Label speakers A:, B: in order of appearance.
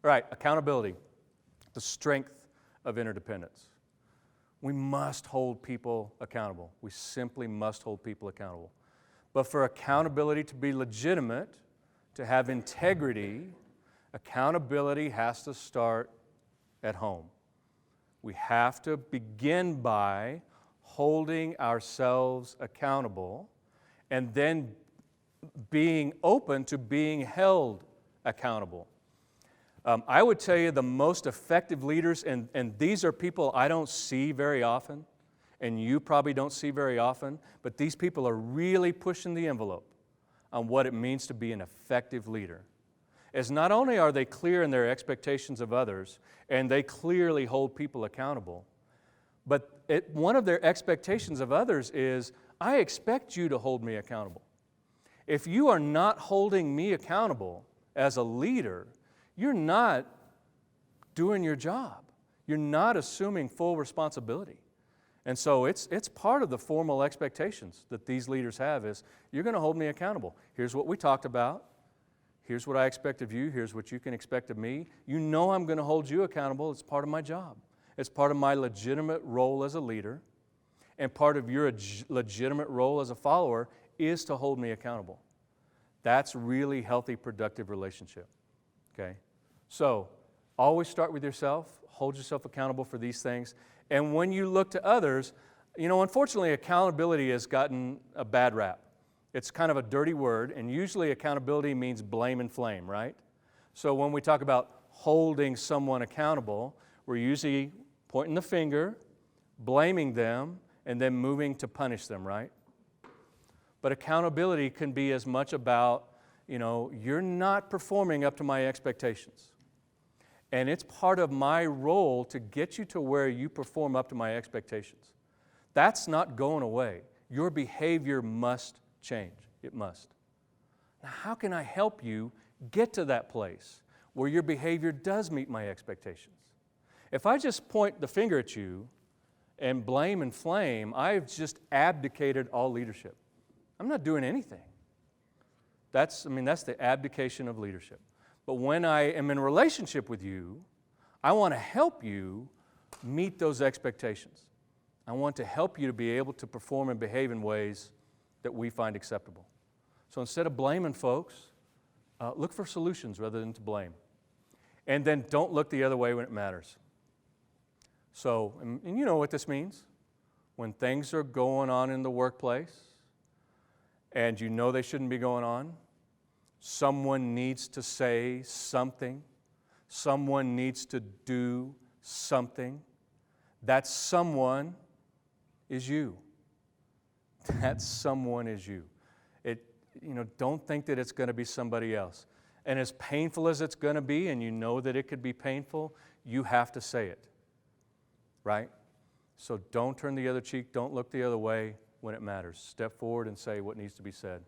A: All right, accountability, the strength of interdependence. We must hold people accountable. We simply must hold people accountable. But for accountability to be legitimate, to have integrity, accountability has to start at home. We have to begin by holding ourselves accountable and then being open to being held accountable. I would tell you the most effective leaders, and these are people I don't see very often, and you probably don't see very often, but these people are really pushing the envelope on what it means to be an effective leader. As not only are they clear in their expectations of others, and they clearly hold people accountable, but one of their expectations of others is, I expect you to hold me accountable. If you are not holding me accountable as a leader, you're not doing your job. You're not assuming full responsibility. And so it's part of the formal expectations that these leaders have is, you're going to hold me accountable. Here's what we talked about. Here's what I expect of you. Here's what you can expect of me. You know I'm going to hold you accountable. It's part of my job. It's part of my legitimate role as a leader. And part of your legitimate role as a follower is to hold me accountable. That's really healthy, productive relationship. Okay? So, always start with yourself. Hold yourself accountable for these things. And when you look to others, unfortunately, accountability has gotten a bad rap. It's kind of a dirty word, and usually accountability means blame and flame, right? So when we talk about holding someone accountable, we're usually pointing the finger, blaming them, and then moving to punish them, right? But accountability can be as much about, you're not performing up to my expectations. And it's part of my role to get you to where you perform up to my expectations. That's not going away. Your behavior must change. It must. Now, how can I help you get to that place where your behavior does meet my expectations? If I just point the finger at you and blame and flame, I've just abdicated all leadership. I'm not doing anything. That's the abdication of leadership. But when I am in relationship with you, I want to help you meet those expectations. I want to help you to be able to perform and behave in ways that we find acceptable. So instead of blaming folks, look for solutions rather than to blame. And then don't look the other way when it matters. So, and you know what this means. When things are going on in the workplace and you know they shouldn't be going on, someone needs to say something. Someone needs to do something. That someone is you. That someone is you. Don't think that it's going to be somebody else. And as painful as it's going to be, and you know that it could be painful, you have to say it. Right? So don't turn the other cheek. Don't look the other way when it matters. Step forward and say what needs to be said.